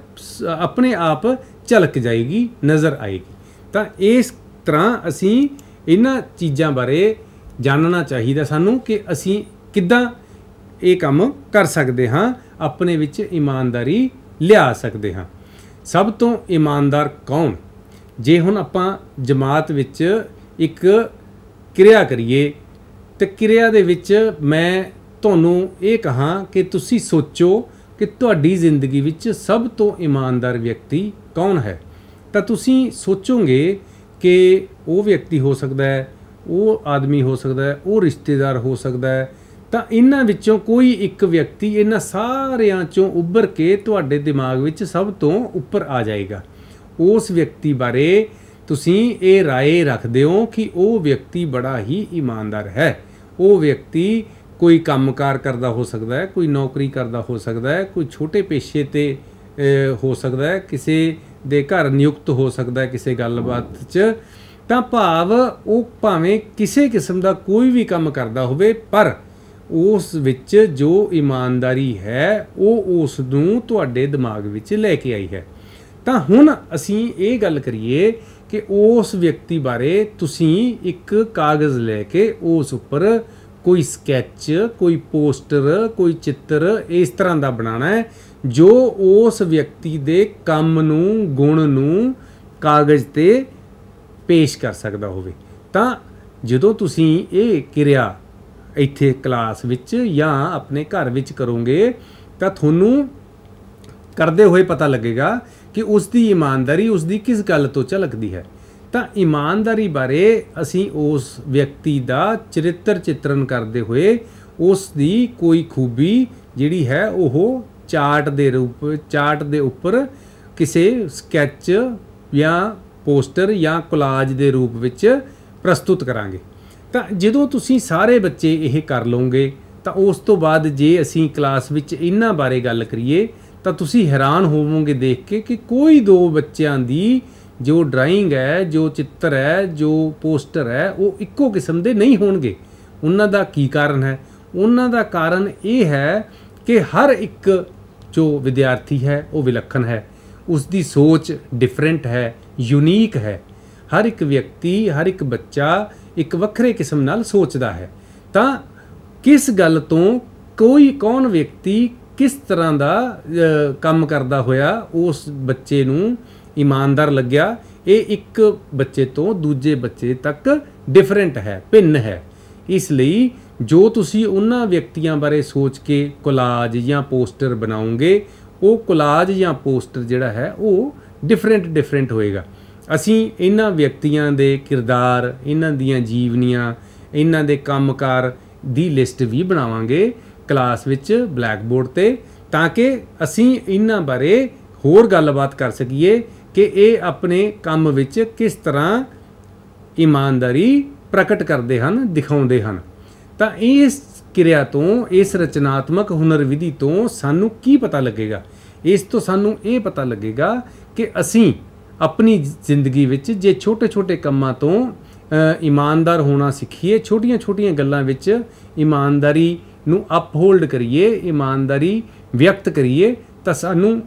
ਆਪਣੇ ਆਪ ਝਲਕ ਜਾਏਗੀ, ਨਜ਼ਰ ਆਏਗੀ। ਤਾਂ ਇਸ ਤਰ੍ਹਾਂ ਅਸੀਂ ਇਹਨਾਂ ਚੀਜ਼ਾਂ ਬਾਰੇ ਜਾਣਨਾ ਚਾਹੀਦਾ ਸਾਨੂੰ ਕਿ ਅਸੀਂ ਕਿੱਦਾਂ ਇਹ ਕੰਮ ਕਰ ਸਕਦੇ ਹਾਂ, ਆਪਣੇ ਵਿੱਚ ईमानदारी ਲਿਆ ਸਕਦੇ ਹਾਂ। ਸਭ ਤੋਂ ईमानदार ਕੌਣ? ਜੇ ਹੁਣ ਆਪਾਂ ਜਮਾਤ ਵਿੱਚ ਇੱਕ ਕਿਰਿਆ ਕਰੀਏ ਤੇ ਕਿਰਿਆ ਦੇ ਵਿੱਚ ਮੈਂ ਤੁਹਾਨੂੰ ਇਹ ਕਹਾਂ ਕਿ ਤੁਸੀਂ ਸੋਚੋ ਕਿ ਤੁਹਾਡੀ ਜ਼ਿੰਦਗੀ ਵਿੱਚ ਸਭ ਤੋਂ ईमानदार ਵਿਅਕਤੀ ਕੌਣ ਹੈ, ਤਾਂ ਤੁਸੀਂ ਸੋਚੋਗੇ कि वो व्यक्ति हो सकता है, वो आदमी हो सकता है, वो रिश्तेदार हो सकता है। तो इन्हां विचों कोई एक व्यक्ति इन्हां सारियां चों उभर के तुहाडे दिमाग विच सब तो उपर आ जाएगा। उस व्यक्ति बारे तुसीं ये राय रखदे हो कि वो व्यक्ति बड़ा ही ईमानदार है। वो व्यक्ति कोई कामकार करदा हो सकता है, कोई नौकरी करदा हो सकता है, कोई छोटे पेशे ते हो सकता है, किसी ਦੇ ਘਰ ਨਿਯੁਕਤ ਹੋ ਸਕਦਾ ਕਿਸੇ ਗੱਲਬਾਤ 'ਚ। ਤਾਂ ਭਾਵ ਉਹ ਭਾਵੇਂ ਕਿਸੇ ਕਿਸਮ ਦਾ ਕੋਈ ਵੀ ਕੰਮ ਕਰਦਾ ਹੋਵੇ ਪਰ ਉਸ ਵਿੱਚ ਜੋ ਈਮਾਨਦਾਰੀ ਹੈ ਉਹ ਉਸ ਨੂੰ ਤੁਹਾਡੇ ਦਿਮਾਗ ਵਿੱਚ ਲੈ ਕੇ ਆਈ ਹੈ। ਤਾਂ ਹੁਣ ਅਸੀਂ ਇਹ ਗੱਲ ਕਰੀਏ ਕਿ ਉਸ ਵਿਅਕਤੀ ਬਾਰੇ ਤੁਸੀਂ ਇੱਕ ਕਾਗਜ਼ ਲੈ ਕੇ ਉਸ ਉੱਪਰ ਕੋਈ ਸਕੈਚ, ਕੋਈ ਪੋਸਟਰ, ਕੋਈ ਚਿੱਤਰ ਇਸ ਤਰ੍ਹਾਂ ਦਾ ਬਣਾਉਣਾ ਹੈ ਜੋ ਉਸ ਵਿਅਕਤੀ ਦੇ ਕੰਮ ਨੂੰ, ਗੁਣ ਨੂੰ ਕਾਗਜ਼ 'ਤੇ ਪੇਸ਼ ਕਰ ਸਕਦਾ ਹੋਵੇ। ਤਾਂ ਜਦੋਂ ਤੁਸੀਂ ਇਹ ਕਿਰਿਆ ਇੱਥੇ ਕਲਾਸ ਵਿੱਚ ਜਾਂ ਆਪਣੇ ਘਰ ਵਿੱਚ ਕਰੋਗੇ ਤਾਂ ਤੁਹਾਨੂੰ ਕਰਦੇ ਹੋਏ ਪਤਾ ਲੱਗੇਗਾ ਕਿ ਉਸ ਦੀ ਈਮਾਨਦਾਰੀ ਉਸ ਦੀ ਕਿਸ ਗੱਲ ਤੋਂ ਝਲਕਦੀ ਹੈ। ਤਾਂ ਈਮਾਨਦਾਰੀ ਬਾਰੇ ਅਸੀਂ ਉਸ ਵਿਅਕਤੀ ਦਾ ਚਰਿੱਤਰ ਚਿੱਤਰਨ ਕਰਦੇ ਹੋਏ ਉਸ ਦੀ ਕੋਈ ਖੂਬੀ ਜਿਹੜੀ ਹੈ ਉਹ ਚਾਰਟ ਦੇ ਉੱਪਰ ਕਿਸੇ ਸਕੈਚ ਜਾਂ ਪੋਸਟਰ ਜਾਂ ਕੋਲਾਜ ਦੇ ਰੂਪ ਵਿੱਚ ਪ੍ਰਸਤੁਤ ਕਰਾਂਗੇ। ਤਾਂ ਜਦੋਂ ਤੁਸੀਂ ਸਾਰੇ ਬੱਚੇ ਇਹ ਕਰ ਲਓਗੇ ਤਾਂ ਉਸ ਤੋਂ ਬਾਅਦ ਜੇ ਅਸੀਂ ਕਲਾਸ ਵਿੱਚ ਇਹਨਾਂ ਬਾਰੇ ਗੱਲ ਕਰੀਏ ਤਾਂ ਤੁਸੀਂ ਹੈਰਾਨ ਹੋਵੋਗੇ ਦੇਖ ਕੇ ਕਿ ਕੋਈ ਦੋ ਬੱਚਿਆਂ ਦੀ ਜੋ ਡਰਾਇੰਗ ਹੈ, ਜੋ ਚਿੱਤਰ ਹੈ, ਜੋ ਪੋਸਟਰ ਹੈ ਉਹ ਇੱਕੋ ਕਿਸਮ ਦੇ ਨਹੀਂ ਹੋਣਗੇ। ਉਹਨਾਂ ਦਾ ਕੀ ਕਾਰਨ ਹੈ? ਉਹਨਾਂ ਦਾ ਕਾਰਨ ਇਹ ਹੈ ਕਿ ਹਰ ਇੱਕ जो विद्यार्थी है वो विलक्षण है, उसकी सोच डिफरेंट है, यूनीक है। हर एक व्यक्ति, हर एक बच्चा एक वक्रे किस्म नाल सोचता है। तो किस गल तो कोई कौन व्यक्ति किस तरह का काम करता होया उस बच्चे नूं ईमानदार लग्या, ये एक बच्चे तो दूजे बच्चे तक डिफरेंट है, भिन्न है। इसलिए जो तुसी उन्हां व्यक्तियों बारे सोच के कोलाज या पोस्टर बनाओगे वो कोलाज या पोस्टर जिहड़ा है वो डिफरेंट होएगा। असी इन्हां व्यक्तियों के किरदार, इन्हां दीयां जीवनियां, इन्हां दे कामकार दी लिस्ट भी बनावांगे क्लास विच ब्लैक बोर्ड ते, ताकि असी इन्हां बारे ਹੋਰ ਗੱਲਬਾਤ ਕਰ ਸਕੀਏ ਕਿ ਇਹ ਆਪਣੇ ਕੰਮ ਵਿੱਚ ਕਿਸ ਤਰ੍ਹਾਂ ਇਮਾਨਦਾਰੀ ਪ੍ਰਗਟ ਕਰਦੇ ਹਨ, ਦਿਖਾਉਂਦੇ ਹਨ। ਤਾਂ ਇਸ ਕਿਰਿਆ ਤੋਂ, ਇਸ ਰਚਨਾਤਮਕ ਹੁਨਰ ਵਿਧੀ ਤੋਂ ਸਾਨੂੰ ਕੀ ਪਤਾ ਲੱਗੇਗਾ? ਇਸ ਤੋਂ ਸਾਨੂੰ ਇਹ ਪਤਾ ਲੱਗੇਗਾ ਕਿ ਅਸੀਂ ਆਪਣੀ ਜ਼ਿੰਦਗੀ ਵਿੱਚ ਜੇ ਛੋਟੇ-ਛੋਟੇ ਕੰਮਾਂ ਤੋਂ ਇਮਾਨਦਾਰ ਹੋਣਾ ਸਿੱਖੀਏ, ਛੋਟੀਆਂ-ਛੋਟੀਆਂ ਗੱਲਾਂ ਵਿੱਚ ਇਮਾਨਦਾਰੀ ਨੂੰ ਅਪਹੋਲਡ ਕਰੀਏ, ਇਮਾਨਦਾਰੀ ਵਿਅਕਤ ਕਰੀਏ, ਤਾਂ ਸਾਨੂੰ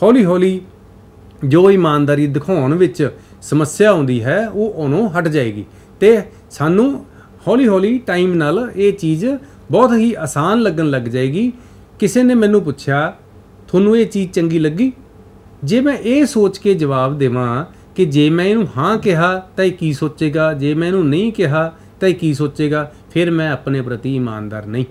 ਹੌਲੀ-ਹੌਲੀ ਜੋ ਇਮਾਨਦਾਰੀ ਦਿਖਾਉਣ ਵਿੱਚ ਸਮੱਸਿਆ ਆਉਂਦੀ ਹੈ ਉਹ ਉਹਨੂੰ ਹਟ ਜਾਏਗੀ ਅਤੇ ਸਾਨੂੰ ਹੌਲੀ-ਹੌਲੀ ਟਾਈਮ ਨਾਲ ਇਹ ਚੀਜ਼ ਬਹੁਤ ਹੀ ਆਸਾਨ ਲੱਗਣ ਲੱਗ ਜਾਏਗੀ। ਕਿਸੇ ਨੇ ਮੈਨੂੰ ਪੁੱਛਿਆ, ਤੁਹਾਨੂੰ ਇਹ ਚੀਜ਼ ਚੰਗੀ ਲੱਗੀ? ਜੇ ਮੈਂ ਇਹ ਸੋਚ ਕੇ ਜਵਾਬ ਦੇਵਾਂ ਕਿ ਜੇ ਮੈਂ ਇਹਨੂੰ ਹਾਂ ਕਿਹਾ ਤਾਂ ਇਹ ਕੀ ਸੋਚੇਗਾ, ਜੇ ਮੈਂ ਇਹਨੂੰ ਨਹੀਂ ਕਿਹਾ ਤਾਂ ਇਹ ਕੀ ਸੋਚੇਗਾ, ਫਿਰ ਮੈਂ ਆਪਣੇ ਪ੍ਰਤੀ ਇਮਾਨਦਾਰ ਨਹੀਂ।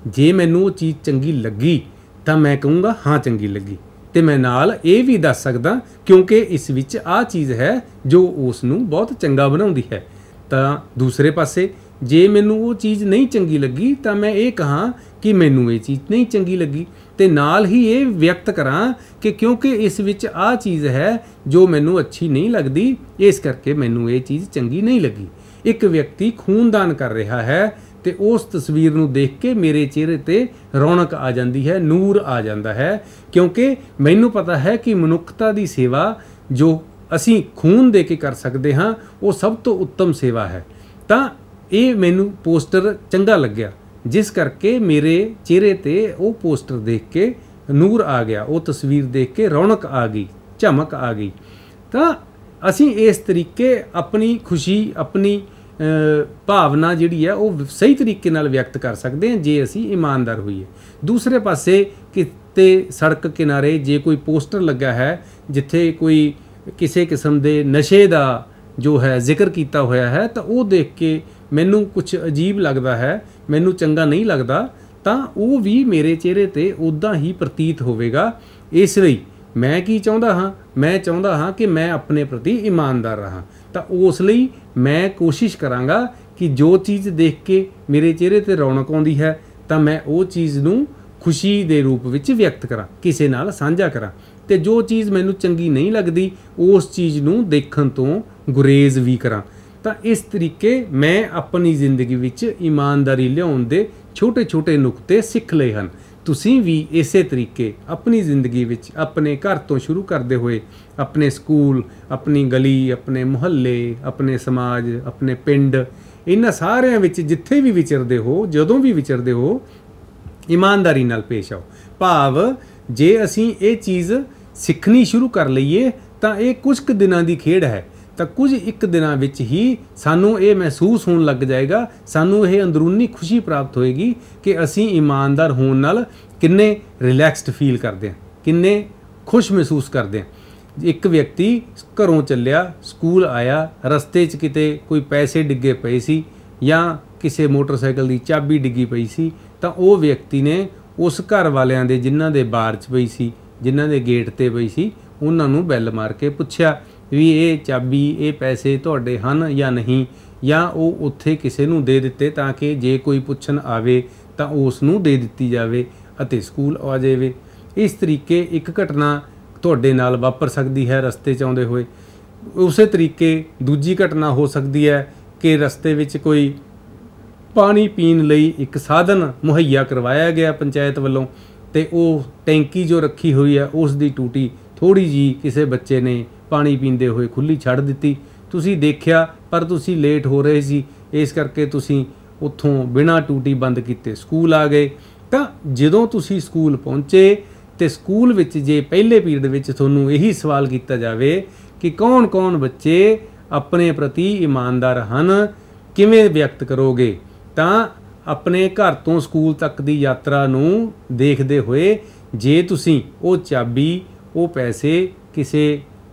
ਜੇ ਮੈਨੂੰ ਉਹ ਚੀਜ਼ ਚੰਗੀ ਲੱਗੀ ਤਾਂ ਮੈਂ ਕਹੂੰਗਾ ਹਾਂ ਚੰਗੀ ਲੱਗੀ, ਅਤੇ ਮੈਂ ਨਾਲ ਇਹ ਵੀ ਦੱਸ ਸਕਦਾ ਕਿਉਂਕਿ ਇਸ ਵਿੱਚ ਆਹ ਚੀਜ਼ ਹੈ ਜੋ ਉਸ ਨੂੰ ਬਹੁਤ ਚੰਗਾ ਬਣਾਉਂਦੀ ਹੈ। ਤਾਂ ਦੂਸਰੇ ਪਾਸੇ ਜੇ ਮੈਨੂੰ ਉਹ ਚੀਜ਼ ਨਹੀਂ ਚੰਗੀ ਲੱਗੀ ਤਾਂ ਮੈਂ ਇਹ ਕਹਾਂ ਕਿ ਮੈਨੂੰ ਇਹ ਚੀਜ਼ ਨਹੀਂ ਚੰਗੀ ਲੱਗੀ, ਅਤੇ ਨਾਲ ਹੀ ਇਹ ਵਿਅਕਤ ਕਰਾਂ ਕਿ ਕਿਉਂਕਿ ਇਸ ਵਿੱਚ ਆਹ ਚੀਜ਼ ਹੈ ਜੋ ਮੈਨੂੰ ਅੱਛੀ ਨਹੀਂ ਲੱਗਦੀ, ਇਸ ਕਰਕੇ ਮੈਨੂੰ ਇਹ ਚੀਜ਼ ਚੰਗੀ ਨਹੀਂ ਲੱਗੀ। ਇੱਕ ਵਿਅਕਤੀ ਖੂਨਦਾਨ ਕਰ ਰਿਹਾ ਹੈ ਅਤੇ ਉਸ ਤਸਵੀਰ ਨੂੰ ਦੇਖ ਕੇ ਮੇਰੇ ਚਿਹਰੇ 'ਤੇ ਰੌਣਕ ਆ ਜਾਂਦੀ ਹੈ, ਨੂਰ ਆ ਜਾਂਦਾ ਹੈ, ਕਿਉਂਕਿ ਮੈਨੂੰ ਪਤਾ ਹੈ ਕਿ ਮਨੁੱਖਤਾ ਦੀ ਸੇਵਾ ਜੋ ਅਸੀਂ ਖੂਨ ਦੇ ਕੇ ਕਰ ਸਕਦੇ ਹਾਂ ਉਹ ਸਭ ਤੋਂ ਉੱਤਮ ਸੇਵਾ ਹੈ। ਤਾਂ ਇਹ ਮੈਨੂੰ ਪੋਸਟਰ ਚੰਗਾ ਲੱਗਿਆ, ਜਿਸ ਕਰਕੇ ਮੇਰੇ ਚਿਹਰੇ ਤੇ ਉਹ ਪੋਸਟਰ ਦੇਖ ਕੇ ਨੂਰ ਆ ਗਿਆ, ਉਹ ਤਸਵੀਰ ਦੇਖ ਕੇ ਰੌਣਕ ਆ ਗਈ, ਝਮਕ ਆ ਗਈ। ਤਾਂ ਅਸੀਂ ਇਸ ਤਰੀਕੇ ਆਪਣੀ ਖੁਸ਼ੀ, ਆਪਣੀ ਭਾਵਨਾ ਜਿਹੜੀ ਹੈ ਉਹ ਸਹੀ ਤਰੀਕੇ ਨਾਲ ਵਿਅਕਤ ਕਰ ਸਕਦੇ ਹਾਂ ਜੇ ਅਸੀਂ ਇਮਾਨਦਾਰ ਹੋਈਏ। ਦੂਸਰੇ ਪਾਸੇ ਕਿਤੇ ਸੜਕ ਕਿਨਾਰੇ ਜੇ ਕੋਈ ਪੋਸਟਰ ਲੱਗਾ ਹੈ ਜਿੱਥੇ ਕੋਈ ਕਿਸੇ ਕਿਸਮ ਦੇ ਨਸ਼ੇ ਦਾ ਜੋ ਹੈ ਜ਼ਿਕਰ ਕੀਤਾ ਹੋਇਆ ਹੈ, ਤਾਂ ਉਹ ਦੇਖ ਕੇ ਮੈਨੂੰ ਕੁਝ ਅਜੀਬ ਲੱਗਦਾ ਹੈ, ਮੈਨੂੰ ਚੰਗਾ ਨਹੀਂ ਲੱਗਦਾ, ਤਾਂ ਉਹ ਵੀ ਮੇਰੇ ਚਿਹਰੇ 'ਤੇ ਉੱਦਾਂ ਹੀ ਪ੍ਰਤੀਤ ਹੋਵੇਗਾ। ਇਸ ਲਈ ਮੈਂ ਕੀ ਚਾਹੁੰਦਾ ਹਾਂ? ਮੈਂ ਚਾਹੁੰਦਾ ਹਾਂ ਕਿ ਮੈਂ ਆਪਣੇ ਪ੍ਰਤੀ ਇਮਾਨਦਾਰ ਰਹਾਂ। ਤਾਂ ਉਸ ਲਈ ਮੈਂ ਕੋਸ਼ਿਸ਼ ਕਰਾਂਗਾ ਕਿ ਜੋ ਚੀਜ਼ ਦੇਖ ਕੇ ਮੇਰੇ ਚਿਹਰੇ 'ਤੇ ਰੌਣਕ ਆਉਂਦੀ ਹੈ ਤਾਂ ਮੈਂ ਉਹ ਚੀਜ਼ ਨੂੰ ਖੁਸ਼ੀ ਦੇ ਰੂਪ ਵਿੱਚ ਵਿਅਕਤ ਕਰਾਂ, ਕਿਸੇ ਨਾਲ ਸਾਂਝਾ ਕਰਾਂ, ਅਤੇ ਜੋ ਚੀਜ਼ ਮੈਨੂੰ ਚੰਗੀ ਨਹੀਂ ਲੱਗਦੀ ਉਸ ਚੀਜ਼ ਨੂੰ ਦੇਖਣ ਤੋਂ ਗੁਰੇਜ਼ ਵੀ ਕਰਾਂ। ਤਾਂ ਇਸ ਤਰੀਕੇ ਮੈਂ ਆਪਣੀ ਜ਼ਿੰਦਗੀ ਵਿੱਚ ਇਮਾਨਦਾਰੀ ਲਿਆਉਣ ਦੇ ਛੋਟੇ-ਛੋਟੇ ਨੁਕਤੇ ਸਿੱਖ ਲਏ ਹਨ। ਤੁਸੀਂ ਵੀ ਇਸੇ ਤਰੀਕੇ ਆਪਣੀ ਜ਼ਿੰਦਗੀ ਵਿੱਚ ਆਪਣੇ ਘਰ ਤੋਂ ਸ਼ੁਰੂ ਕਰਦੇ ਹੋਏ ਆਪਣੇ ਸਕੂਲ, ਆਪਣੀ ਗਲੀ, ਆਪਣੇ ਮੁਹੱਲੇ, ਆਪਣੇ ਸਮਾਜ, ਆਪਣੇ ਪਿੰਡ, ਇਹਨਾਂ ਸਾਰਿਆਂ ਵਿੱਚ ਜਿੱਥੇ ਵੀ ਵਿਚਰਦੇ ਹੋ, ਜਦੋਂ ਵੀ ਵਿਚਰਦੇ ਹੋ, ਇਮਾਨਦਾਰੀ ਨਾਲ ਪੇਸ਼ ਆਓ। ਭਾਵ ਜੇ ਅਸੀਂ ਇਹ ਚੀਜ਼ ਸਿੱਖਣੀ ਸ਼ੁਰੂ ਕਰ ਲਈਏ ਤਾਂ ਇਹ ਕੁਝ ਕੁ ਦਿਨਾਂ ਦੀ ਖੇਡ ਹੈ, ਤਾਂ ਕੁਝ ਇੱਕ ਦਿਨਾਂ ਵਿੱਚ ਹੀ ਸਾਨੂੰ ਇਹ ਮਹਿਸੂਸ ਹੋਣ ਲੱਗ ਜਾਏਗਾ, ਸਾਨੂੰ ਇਹ ਅੰਦਰੂਨੀ ਖੁਸ਼ੀ ਪ੍ਰਾਪਤ ਹੋਏਗੀ ਕਿ ਅਸੀਂ ਇਮਾਨਦਾਰ ਹੋਣ ਨਾਲ ਕਿੰਨੇ ਰਿਲੈਕਸਡ ਫੀਲ ਕਰਦੇ ਹਾਂ, ਕਿੰਨੇ ਖੁਸ਼ ਮਹਿਸੂਸ ਕਰਦੇ ਹਾਂ। ਇੱਕ ਵਿਅਕਤੀ ਘਰੋਂ ਚੱਲਿਆ, ਸਕੂਲ ਆਇਆ, ਰਸਤੇ 'ਚ ਕਿਤੇ ਕੋਈ ਪੈਸੇ ਡਿੱਗੇ ਪਏ ਸੀ ਜਾਂ ਕਿਸੇ ਮੋਟਰਸਾਈਕਲ ਦੀ ਚਾਬੀ ਡਿੱਗੀ ਪਈ ਸੀ, ਤਾਂ ਉਹ ਵਿਅਕਤੀ ਨੇ ਉਸ ਘਰ ਵਾਲਿਆਂ ਦੇ ਜਿਨ੍ਹਾਂ ਦੇ ਬਾਰ 'ਚ ਪਈ ਸੀ, ਜਿਨ੍ਹਾਂ ਦੇ ਗੇਟ 'ਤੇ ਪਈ ਸੀ, ਉਹਨਾਂ ਨੂੰ ਬੈਲ ਮਾਰ ਕੇ ਪੁੱਛਿਆ ਵੀ ਇਹ ਚਾਬੀ, ਇਹ ਪੈਸੇ ਤੁਹਾਡੇ ਹਨ ਜਾਂ ਨਹੀਂ, ਜਾਂ ਉਹ ਉੱਥੇ ਕਿਸੇ ਨੂੰ ਦੇ ਦਿੱਤੇ ਤਾਂ ਕਿ ਜੇ ਕੋਈ ਪੁੱਛਣ ਆਵੇ ਤਾਂ ਉਸ ਨੂੰ ਦੇ ਦਿੱਤੀ ਜਾਵੇ ਅਤੇ ਸਕੂਲ ਆ ਜਾਵੇ। ਇਸ ਤਰੀਕੇ ਇੱਕ ਘਟਨਾ ਤੁਹਾਡੇ ਨਾਲ ਵਾਪਰ ਸਕਦੀ ਹੈ ਰਸਤੇ 'ਚ ਆਉਂਦੇ ਹੋਏ। ਉਸੇ ਤਰੀਕੇ ਦੂਜੀ ਘਟਨਾ ਹੋ ਸਕਦੀ ਹੈ ਕਿ ਰਸਤੇ ਵਿੱਚ ਕੋਈ ਪਾਣੀ ਪੀਣ ਲਈ ਇੱਕ ਸਾਧਨ ਮੁਹੱਈਆ ਕਰਵਾਇਆ ਗਿਆ ਪੰਚਾਇਤ ਵੱਲੋਂ, ਅਤੇ ਉਹ ਟੈਂਕੀ ਜੋ ਰੱਖੀ ਹੋਈ ਹੈ ਉਸ ਦੀ ਟੂਟੀ ਥੋੜ੍ਹੀ ਜਿਹੀ ਕਿਸੇ ਬੱਚੇ ਨੇ ਪਾਣੀ ਪੀਂਦੇ ਹੋਏ ਖੁੱਲ੍ਹੀ ਛੱਡ ਦਿੱਤੀ। ਤੁਸੀਂ ਦੇਖਿਆ ਪਰ ਤੁਸੀਂ ਲੇਟ ਹੋ ਰਹੇ ਸੀ, ਇਸ ਕਰਕੇ ਤੁਸੀਂ ਉੱਥੋਂ ਬਿਨਾਂ ਟੂਟੀ ਬੰਦ ਕੀਤੇ ਸਕੂਲ ਆ ਗਏ। ਤਾਂ ਜਦੋਂ ਤੁਸੀਂ ਸਕੂਲ ਪਹੁੰਚੇ ਅਤੇ ਸਕੂਲ ਵਿੱਚ ਜੇ ਪਹਿਲੇ ਪੀਰੀਅਡ ਵਿੱਚ ਤੁਹਾਨੂੰ ਇਹੀ ਸਵਾਲ ਕੀਤਾ ਜਾਵੇ ਕਿ ਕੌਣ-ਕੌਣ ਬੱਚੇ ਆਪਣੇ ਪ੍ਰਤੀ ਇਮਾਨਦਾਰ ਹਨ, ਕਿਵੇਂ ਵਿਅਕਤ ਕਰੋਗੇ, ਤਾਂ ਆਪਣੇ ਘਰ ਤੋਂ ਸਕੂਲ ਤੱਕ ਦੀ ਯਾਤਰਾ ਨੂੰ ਦੇਖਦੇ ਹੋਏ ਜੇ ਤੁਸੀਂ ਉਹ ਚਾਬੀ, ਉਹ ਪੈਸੇ ਕਿਸੇ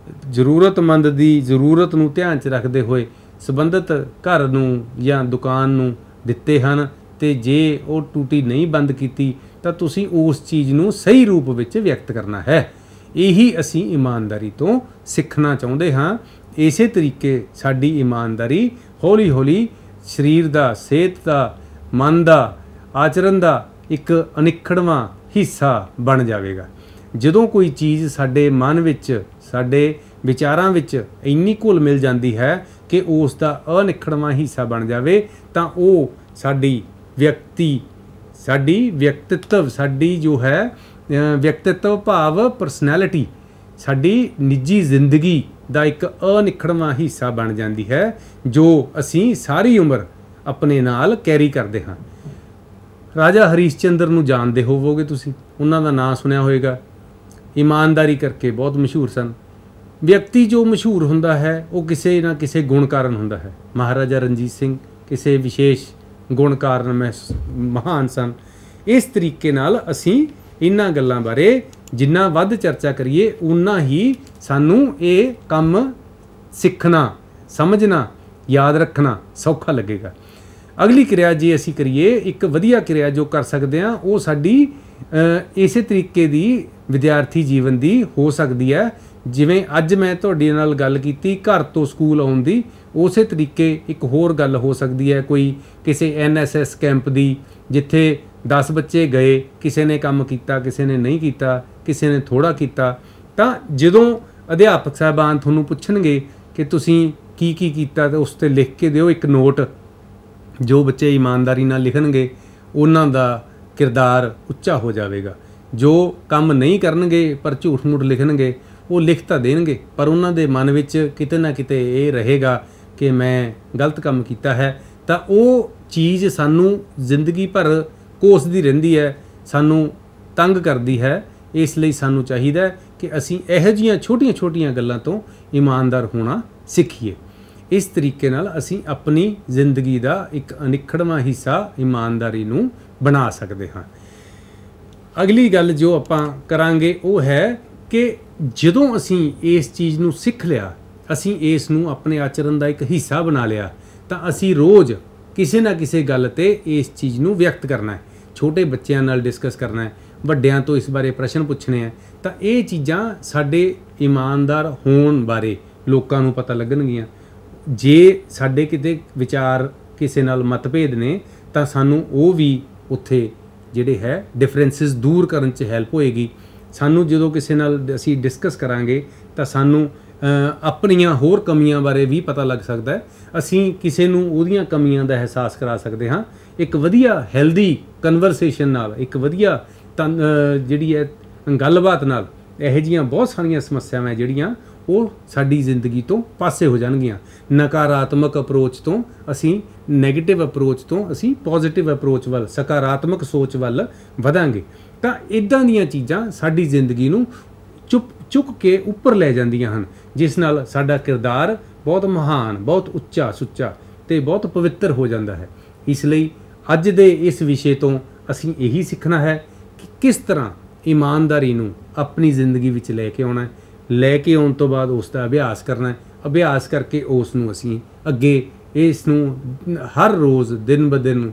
ਜ਼ਰੂਰਤਮੰਦ ਦੀ ਜ਼ਰੂਰਤ ਨੂੰ ਧਿਆਨ 'ਚ ਰੱਖਦੇ ਹੋਏ ਸੰਬੰਧਿਤ ਘਰ ਨੂੰ ਜਾਂ ਦੁਕਾਨ ਨੂੰ ਦਿੱਤੇ ਹਨ, ਅਤੇ ਜੇ ਉਹ ਟੂਟੀ ਨਹੀਂ ਬੰਦ ਕੀਤੀ ਤਾਂ ਤੁਸੀਂ ਉਸ ਚੀਜ਼ ਨੂੰ ਸਹੀ ਰੂਪ ਵਿੱਚ ਵਿਅਕਤ ਕਰਨਾ ਹੈ। ਇਹੀ ਅਸੀਂ ਇਮਾਨਦਾਰੀ ਤੋਂ ਸਿੱਖਣਾ ਚਾਹੁੰਦੇ ਹਾਂ। ਇਸੇ ਤਰੀਕੇ ਸਾਡੀ ਇਮਾਨਦਾਰੀ ਹੌਲੀ-ਹੌਲੀ ਸਰੀਰ ਦਾ, ਸਿਹਤ ਦਾ, ਮਨ ਦਾ, ਆਚਰਨ ਦਾ ਇੱਕ ਅਨਿੱਖੜਵਾਂ ਹਿੱਸਾ ਬਣ ਜਾਵੇਗਾ। ਜਦੋਂ ਕੋਈ ਚੀਜ਼ ਸਾਡੇ ਮਨ ਵਿੱਚ, ਸਾਡੇ ਵਿਚਾਰਾਂ ਵਿੱਚ ਇੰਨੀ ਘੁਲ ਮਿਲ ਜਾਂਦੀ ਹੈ ਕਿ ਉਸ ਦਾ ਅਨਿੱਖੜਵਾਂ ਹਿੱਸਾ ਬਣ ਜਾਵੇ, ਤਾਂ ਉਹ ਸਾਡੀ ਵਿਅਕਤਿਤਵ, ਸਾਡੀ ਜੋ ਹੈ ਵਿਅਕਤਿਤਵ ਭਾਵ ਪਰਸਨੈਲਿਟੀ, ਸਾਡੀ ਨਿੱਜੀ ਜ਼ਿੰਦਗੀ ਦਾ ਇੱਕ ਅਨਿੱਖੜਵਾਂ ਹਿੱਸਾ ਬਣ ਜਾਂਦੀ ਹੈ, ਜੋ ਅਸੀਂ ਸਾਰੀ ਉਮਰ ਆਪਣੇ ਨਾਲ ਕੈਰੀ ਕਰਦੇ ਹਾਂ। ਰਾਜਾ ਹਰੀਸ਼ ਚੰਦਰ ਨੂੰ ਜਾਣਦੇ ਹੋਵੋਗੇ ਤੁਸੀਂ, ਉਹਨਾਂ ਦਾ ਨਾਂ ਸੁਣਿਆ ਹੋਵੇਗਾ। ਇਮਾਨਦਾਰੀ ਕਰਕੇ ਬਹੁਤ ਮਸ਼ਹੂਰ ਸਨ। ਵਿਅਕਤੀ ਜੋ ਮਸ਼ਹੂਰ ਹੁੰਦਾ ਹੈ ਉਹ ਕਿਸੇ ਨਾ ਕਿਸੇ ਗੁਣ ਕਾਰਨ ਹੁੰਦਾ ਹੈ। ਮਹਾਰਾਜਾ ਰਣਜੀਤ ਸਿੰਘ ਕਿਸੇ ਵਿਸ਼ੇਸ਼ ਗੁਣ ਕਾਰਨ ਮਹਾਨ ਸਨ। ਇਸ ਤਰੀਕੇ ਨਾਲ ਅਸੀਂ ਇਹਨਾਂ ਗੱਲਾਂ ਬਾਰੇ ਜਿੰਨਾ ਵੱਧ ਚਰਚਾ ਕਰੀਏ ਉਨਾ ਹੀ ਸਾਨੂੰ ਇਹ ਕੰਮ ਸਿੱਖਣਾ, ਸਮਝਣਾ, ਯਾਦ ਰੱਖਣਾ ਸੌਖਾ ਲੱਗੇਗਾ। ਅਗਲੀ ਕਿਰਿਆ ਜੇ ਅਸੀਂ ਕਰੀਏ, ਇੱਕ ਵਧੀਆ ਕਿਰਿਆ ਜੋ ਕਰ ਸਕਦੇ ਹਾਂ ਉਹ ਸਾਡੀ ਇਸੇ ਤਰੀਕੇ ਦੀ ਵਿਦਿਆਰਥੀ ਜੀਵਨ ਦੀ ਹੋ ਸਕਦੀ ਹੈ। ਜਿਵੇਂ ਅੱਜ ਮੈਂ ਤੁਹਾਡੇ ਨਾਲ ਗੱਲ ਕੀਤੀ ਘਰ ਤੋਂ ਸਕੂਲ ਆਉਣ ਦੀ, ਉਸੇ ਤਰੀਕੇ ਇੱਕ ਹੋਰ ਗੱਲ ਹੋ ਸਕਦੀ ਹੈ ਕੋਈ ਕਿਸੇ NSS ਕੈਂਪ ਦੀ, ਜਿੱਥੇ 10 ਬੱਚੇ ਗਏ, ਕਿਸੇ ਨੇ ਕੰਮ ਕੀਤਾ, ਕਿਸੇ ਨੇ ਨਹੀਂ ਕੀਤਾ, ਕਿਸੇ ਨੇ ਥੋੜ੍ਹਾ ਕੀਤਾ। ਤਾਂ ਜਦੋਂ ਅਧਿਆਪਕ ਸਾਹਿਬਾਨ ਤੁਹਾਨੂੰ ਪੁੱਛਣਗੇ ਕਿ ਤੁਸੀਂ ਕੀ ਕੀਤਾ, ਤਾਂ ਉਸ 'ਤੇ ਲਿਖ ਕੇ ਦਿਓ ਇੱਕ ਨੋਟ। ਜੋ ਬੱਚੇ ਇਮਾਨਦਾਰੀ ਨਾਲ ਲਿਖਣਗੇ ਉਹਨਾਂ ਦਾ ਕਿਰਦਾਰ ਉੱਚਾ ਹੋ ਜਾਵੇਗਾ। ਜੋ ਕੰਮ ਨਹੀਂ ਕਰਨਗੇ ਪਰ ਝੂਠ ਮੂਠ ਲਿਖਣਗੇ, ਉਹ ਲਿਖ ਤਾਂ ਦੇਣਗੇ ਪਰ ਉਹਨਾਂ ਦੇ ਮਨ ਵਿੱਚ ਕਿਤੇ ਨਾ ਕਿਤੇ ਇਹ ਰਹੇਗਾ ਕਿ ਮੈਂ ਗਲਤ ਕੰਮ ਕੀਤਾ ਹੈ। ਤਾਂ ਉਹ ਚੀਜ਼ ਸਾਨੂੰ ਜ਼ਿੰਦਗੀ ਭਰ ਕੋਸਦੀ ਰਹਿੰਦੀ ਹੈ, ਸਾਨੂੰ ਤੰਗ ਕਰਦੀ ਹੈ। ਇਸ ਲਈ ਸਾਨੂੰ ਚਾਹੀਦਾ ਕਿ ਅਸੀਂ ਇਹੋ ਜਿਹੀਆਂ ਛੋਟੀਆਂ ਗੱਲਾਂ ਤੋਂ ਇਮਾਨਦਾਰ ਹੋਣਾ ਸਿੱਖੀਏ। ਇਸ ਤਰੀਕੇ ਨਾਲ ਅਸੀਂ ਆਪਣੀ ਜ਼ਿੰਦਗੀ ਦਾ ਇੱਕ ਅਨਿੱਖੜਵਾਂ ਹਿੱਸਾ ਇਮਾਨਦਾਰੀ ਨੂੰ ਬਣਾ ਸਕਦੇ ਹਾਂ। ਅਗਲੀ ਗੱਲ ਜੋ ਆਪਾਂ ਕਰਾਂਗੇ ਉਹ ਹੈ ਕਿ ਜਦੋਂ ਅਸੀਂ ਇਸ ਚੀਜ਼ ਨੂੰ ਸਿੱਖ ਲਿਆ, ਅਸੀਂ ਇਸ ਨੂੰ ਆਪਣੇ ਆਚਰਣ ਦਾ ਇੱਕ ਹਿੱਸਾ ਬਣਾ ਲਿਆ, ਤਾਂ ਅਸੀਂ ਰੋਜ਼ ਕਿਸੇ ਨਾ ਕਿਸੇ ਗੱਲ 'ਤੇ ਇਸ ਚੀਜ਼ ਨੂੰ ਵਿਅਕਤ ਕਰਨਾ ਹੈ। ਛੋਟੇ ਬੱਚਿਆਂ ਨਾਲ ਡਿਸਕਸ ਕਰਨਾ ਹੈ, ਵੱਡਿਆਂ ਤੋਂ ਇਸ ਬਾਰੇ ਪ੍ਰਸ਼ਨ ਪੁੱਛਣੇ ਹੈ। ਤਾਂ ਇਹ ਚੀਜ਼ਾਂ ਸਾਡੇ ਇਮਾਨਦਾਰ ਹੋਣ ਬਾਰੇ ਲੋਕਾਂ ਨੂੰ ਪਤਾ ਲੱਗਣਗੀਆਂ। ਜੇ ਸਾਡੇ ਕਿਤੇ ਵਿਚਾਰ ਕਿਸੇ ਨਾਲ ਮਤਭੇਦ ਨੇ ਤਾਂ ਸਾਨੂੰ ਉਹ ਵੀ ਉੱਥੇ ਜਿਹੜੇ ਹੈ ਡਿਫਰੈਂਸਿਸ ਦੂਰ ਕਰਨ 'ਚ ਹੈਲਪ ਹੋਏਗੀ। ਸਾਨੂੰ ਜਦੋਂ ਕਿਸੇ ਨਾਲ ਅਸੀਂ ਡਿਸਕਸ ਕਰਾਂਗੇ ਤਾਂ ਸਾਨੂੰ ਆਪਣੀਆਂ ਹੋਰ ਕਮੀਆਂ ਬਾਰੇ ਵੀ ਪਤਾ ਲੱਗ ਸਕਦਾ ਹੈ। ਅਸੀਂ ਕਿਸੇ ਨੂੰ ਉਹਦੀਆਂ ਕਮੀਆਂ ਦਾ ਅਹਿਸਾਸ ਕਰਾ ਸਕਦੇ ਹਾਂ। ਇੱਕ ਵਧੀਆ ਹੈਲਦੀ ਕਨਵਰਸੇਸ਼ਨ ਨਾਲ, ਇੱਕ ਵਧੀਆ ਜਿਹੜੀ ਹੈ ਗੱਲਬਾਤ ਨਾਲ ਇਹੋ ਜਿਹੀਆਂ ਬਹੁਤ ਸਾਰੀਆਂ ਸਮੱਸਿਆਵਾਂ ਜਿਹੜੀਆਂ ਉਹ ਸਾਡੀ ਜ਼ਿੰਦਗੀ ਤੋਂ ਪਾਸੇ ਹੋ ਜਾਣਗੀਆਂ। ਨਕਾਰਾਤਮਕ ਅਪਰੋਚ ਤੋਂ ਅਸੀਂ ਨੈਗੇਟਿਵ ਅਪਰੋਚ ਤੋਂ ਅਸੀਂ ਪੋਜ਼ਿਟਿਵ ਅਪਰੋਚ ਵੱਲ, ਸਕਾਰਾਤਮਕ ਸੋਚ ਵੱਲ ਵਧਾਂਗੇ। ਤਾਂ ਇੱਦਾਂ ਦੀਆਂ ਚੀਜ਼ਾਂ ਸਾਡੀ ਜ਼ਿੰਦਗੀ ਨੂੰ ਚੁੱਕ ਕੇ ਉੱਪਰ ਲੈ ਜਾਂਦੀਆਂ ਹਨ, ਜਿਸ ਨਾਲ ਸਾਡਾ ਕਿਰਦਾਰ ਬਹੁਤ ਮਹਾਨ, ਬਹੁਤ ਉੱਚਾ ਸੁੱਚਾ ਅਤੇ ਬਹੁਤ ਪਵਿੱਤਰ ਹੋ ਜਾਂਦਾ ਹੈ। ਇਸ ਲਈ ਅੱਜ ਦੇ ਇਸ ਵਿਸ਼ੇ ਤੋਂ ਅਸੀਂ ਇਹੀ ਸਿੱਖਣਾ ਹੈ ਕਿ ਕਿਸ ਤਰ੍ਹਾਂ ਇਮਾਨਦਾਰੀ ਨੂੰ ਆਪਣੀ ਜ਼ਿੰਦਗੀ ਵਿੱਚ ਲੈ ਕੇ ਆਉਣਾ ਹੈ। ਲੈ ਕੇ ਆਉਣ ਤੋਂ ਬਾਅਦ ਉਸ ਦਾ ਅਭਿਆਸ ਕਰਨਾ ਹੈ। ਅਭਿਆਸ ਕਰਕੇ ਉਸ ਨੂੰ ਅਸੀਂ ਅੱਗੇ ਇਸ ਨੂੰ ਹਰ ਰੋਜ਼ ਦਿਨ ਬ ਦਿਨ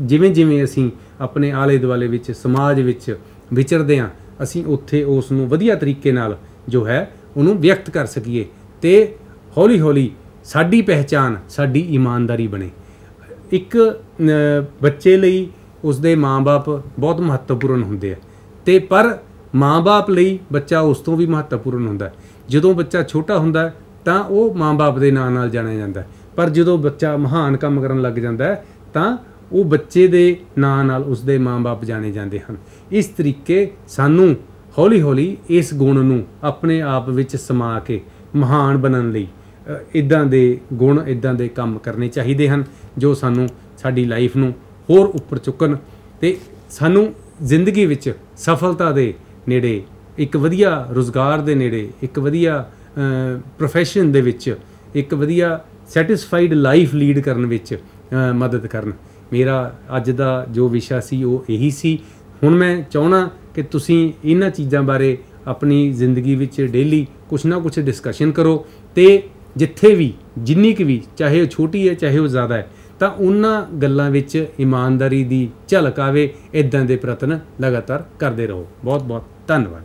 ਜਿਵੇਂ ਅਸੀਂ ਆਪਣੇ ਆਲੇ ਦੁਆਲੇ ਵਿੱਚ, ਸਮਾਜ ਵਿੱਚ ਵਿਚਰਦੇ ਹਾਂ, ਅਸੀਂ ਉੱਥੇ ਉਸ ਨੂੰ ਵਧੀਆ ਤਰੀਕੇ ਨਾਲ ਜੋ ਹੈ ਉਹਨੂੰ ਵਿਅਕਤ ਕਰ ਸਕੀਏ ਅਤੇ ਹੌਲੀ ਹੌਲੀ ਸਾਡੀ ਪਹਿਚਾਣ ਸਾਡੀ ਇਮਾਨਦਾਰੀ ਬਣੇ। ਇੱਕ ਬੱਚੇ ਲਈ ਉਸਦੇ ਮਾਂ-ਬਾਪ ਬਹੁਤ ਮਹੱਤਵਪੂਰਨ ਹੁੰਦੇ ਆ, ਅਤੇ ਪਰ ਮਾਂ-ਬਾਪ ਲਈ ਬੱਚਾ ਉਸ ਤੋਂ ਵੀ ਮਹੱਤਵਪੂਰਨ ਹੁੰਦਾ। ਜਦੋਂ ਬੱਚਾ ਛੋਟਾ ਹੁੰਦਾ ਤਾਂ ਉਹ ਮਾਂ-ਬਾਪ ਦੇ ਨਾਂ ਨਾਲ ਜਾਣਿਆ ਜਾਂਦਾ, ਪਰ ਜਦੋਂ ਬੱਚਾ ਮਹਾਨ ਕੰਮ ਕਰਨ ਲੱਗ ਜਾਂਦਾ ਹੈ ਤਾਂ ਉਹ ਬੱਚੇ ਦੇ ਨਾਂ ਨਾਲ ਉਸਦੇ ਮਾਂ-ਬਾਪ ਜਾਣੇ ਜਾਂਦੇ ਹਨ। ਇਸ ਤਰੀਕੇ ਸਾਨੂੰ ਹੌਲੀ ਹੌਲੀ ਇਸ ਗੁਣ ਨੂੰ ਆਪਣੇ ਆਪ ਵਿੱਚ ਸਮਾ ਕੇ ਮਹਾਨ ਬਣਨ ਲਈ ਇੱਦਾਂ ਦੇ ਗੁਣ, ਇੱਦਾਂ ਦੇ ਕੰਮ ਕਰਨੇ ਚਾਹੀਦੇ ਹਨ ਜੋ ਸਾਨੂੰ ਸਾਡੀ ਲਾਈਫ ਨੂੰ ਹੋਰ ਉੱਪਰ ਚੁੱਕਣ ਅਤੇ ਸਾਨੂੰ ਜ਼ਿੰਦਗੀ ਵਿੱਚ ਸਫਲਤਾ ਦੇ ਨੇੜੇ, ਇੱਕ ਵਧੀਆ ਰੁਜ਼ਗਾਰ ਦੇ ਨੇੜੇ, ਇੱਕ ਵਧੀਆ ਪ੍ਰੋਫੈਸ਼ਨ ਦੇ ਵਿੱਚ, ਇੱਕ ਵਧੀਆ ਸੈਟਿਸਫਾਈਡ ਲਾਈਫ ਲੀਡ ਕਰਨ ਵਿੱਚ ਮਦਦ ਕਰਨ। ਮੇਰਾ ਅੱਜ ਦਾ ਜੋ ਵਿਸ਼ਾ ਸੀ ਉਹ ਇਹੀ ਸੀ। ਹੁਣ ਮੈਂ ਚਾਹੁੰਦਾ ਕਿ ਤੁਸੀਂ ਇਹਨਾਂ ਚੀਜ਼ਾਂ ਬਾਰੇ ਆਪਣੀ ਜ਼ਿੰਦਗੀ ਵਿੱਚ ਡੇਲੀ ਕੁਛ ਨਾ ਕੁਛ ਡਿਸਕਸ਼ਨ ਕਰੋ, ਅਤੇ ਜਿੱਥੇ ਵੀ ਜਿੰਨੀ ਕੁ ਵੀ, ਚਾਹੇ ਉਹ ਛੋਟੀ ਹੈ ਚਾਹੇ ਉਹ ਜ਼ਿਆਦਾ ਹੈ, ਤਾਂ ਉਹਨਾਂ ਗੱਲਾਂ ਵਿੱਚ ਇਮਾਨਦਾਰੀ ਦੀ ਝਲਕ ਆਵੇ। ਇੱਦਾਂ ਦੇ ਪ੍ਰਯਤਨ ਲਗਾਤਾਰ ਕਰਦੇ ਰਹੋ। ਬਹੁਤ ਬਹੁਤ ਧੰਨਵਾਦ।